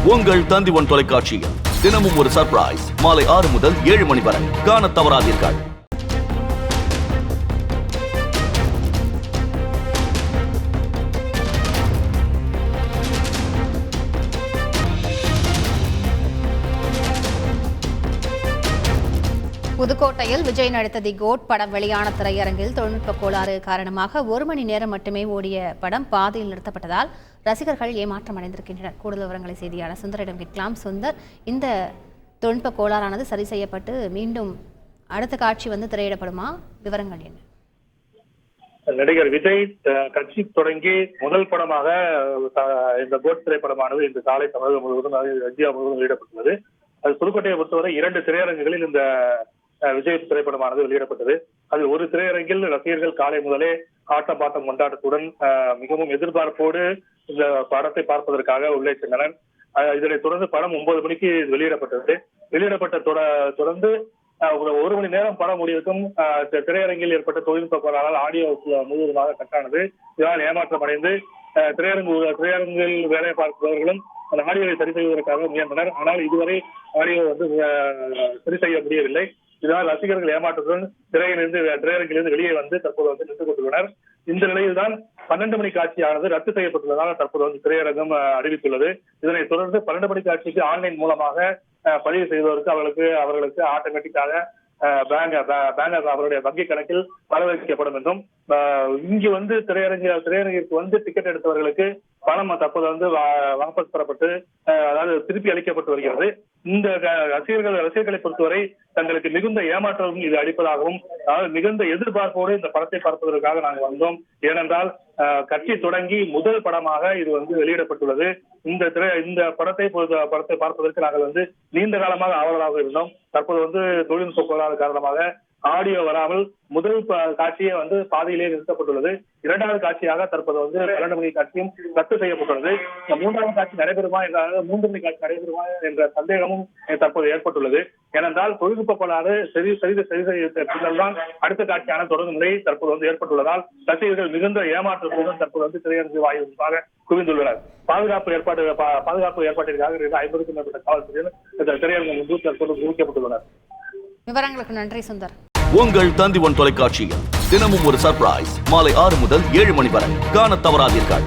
உங்கள் தந்தி1 தொலைக்காட்சியில் தினமும் ஒரு சர்ப்ரைஸ் மாலை 6 முதல் 7 மணி வரை காணத் தவறாதீர்கள். புதுக்கோட்டையில் விஜய் நடித்த தி கோட் படம் வெளியான திரையரங்கில் தொழில்நுட்ப கோளாறு காரணமாக 1 மணி நேரம் மட்டுமே ஓடிய படம் பாதியில் நிறுத்தப்பட்டதால் ரசிகர்கள் ஏமாற்றம் அடைந்திருக்கின்றனர். கூடுதல் விவரங்களை செய்தியாளர் சுந்தரிடம் கேட்கலாம். சுந்தர், இந்த தொழில்நுட்ப கோளாறானது சரி செய்யப்பட்டு மீண்டும் அடுத்த காட்சி திரையிடப்படுமா? விவரங்கள் என்ன? நடிகர் விஜய் கட்சி தொடங்கி முதல் படமாக இந்த கோட் திரைப்படமானது இன்று காலை தமிழகம் முழுவதும் இந்தியா முழுவதும் வெளியிடப்பட்டுள்ளது. அது புதுக்கோட்டையை பொறுத்தவரை 2 திரையரங்குகளில் இந்த விஜய் திரைப்படமானது வெளியிடப்பட்டது. அது ஒரு திரையரங்கில் ரசிகர்கள் காலை முதலே ஆட்டம் பாட்டம் கொண்டாட்டத்துடன் மிகவும் எதிர்பார்ப்போடு இந்த படத்தை பார்ப்பதற்காக உள்ளே சென்றனர். இதனைத் தொடர்ந்து படம் 9 மணிக்கு வெளியிடப்பட்டது. வெளியிடப்பட்ட தொடர்ந்து 1 மணி நேரம் படம் முடிவுக்கும் திரையரங்கில் ஏற்பட்ட தொழில்நுட்ப கோளாறால் ஆடியோ முழுவதுமாக கட்டானது. இதனால் ஏமாற்றம் அடைந்து திரையரங்கில் வேலை பார்ப்பவர்களும் அந்த ஆடியோவை சரி செய்வதற்காக முயன்றனர். ஆனால் இதுவரை ஆடியோ சரி செய்ய முடியவில்லை. இதனால் ரசிகர்கள் ஏமாற்றத்துடன் திரையரங்கிலிருந்து வெளியே தற்போது நின்று கொண்டுள்ளனர். இந்த நிலையில்தான் 12 மணி காட்சியானது ரத்து செய்யப்பட்டுள்ளதாக தற்போது திரையரங்கம் அறிவித்துள்ளது. இதனைத் தொடர்ந்து 12 மணி காட்சிக்கு ஆன்லைன் மூலமாக பதிவு செய்வதற்கு அவர்களுக்கு ஆட்டோமேட்டிக்காக அவருடைய வங்கி கணக்கில் வரவேற்கப்படும் என்றும் இங்கு திரையரங்கிற்கு டிக்கெட் எடுத்தவர்களுக்கு பணம் தற்போது வாபஸ் பெறப்பட்டு அதாவது திருப்பி அளிக்கப்பட்டு வருகிறது. இந்த ரசிகர்களை பொறுத்தவரை தங்களுக்கு மிகுந்த ஏமாற்றம் இது அளிப்பதாகவும், அதாவது மிகுந்த எதிர்பார்ப்போடு இந்த படத்தை பார்ப்பதற்காக நாங்கள் வந்தோம். ஏனென்றால் கட்சி தொடங்கி முதல் படமாக இது வெளியிடப்பட்டுள்ளது. இந்த படத்தை பார்ப்பதற்கு நாங்கள் நீண்ட காலமாக ஆவலாக இருந்தோம். தற்போது தொழில்நுட்ப கோளாறு காரணமாக ஆடியோ வராமல் முதல் காட்சியே பாதியிலே நிறுத்தப்பட்டுள்ளது. 2வது காட்சியாக தற்போது 12 மணி காட்சியும் ரத்து செய்யப்பட்டுள்ளது. 3வது காட்சி நடைபெறுமா என்றால் 3 மணி காட்சி நடைபெறுமா என்ற சந்தேகமும் தற்போது ஏற்பட்டுள்ளது. ஏனென்றால் தொழில்நுட்ப கோளாறு சரி செய்த பின்னர்தான் அடுத்த காட்சியான தொடரும் நிலை தற்போது ஏற்பட்டுள்ளதால் ரசிகர்கள் மிகுந்த ஏமாற்றத்துடன் தற்போது திரையரங்கு வாயிலாக குவிந்துள்ளனர். பாதுகாப்பு ஏற்பாட்டிற்காக 50க்கும் மேற்பட்ட காவல்துறையினர் திரையரங்கு முன்பு தற்போது குவிக்கப்பட்டுள்ளனர். விவரங்களுக்கு நன்றி சுந்தர். உங்கள் தந்தி1 தொலைக்காட்சியில் தினமும் ஒரு சர்ப்ரைஸ் மாலை 6 முதல் 7 மணி வரை காணத் தவறாதீர்கள்.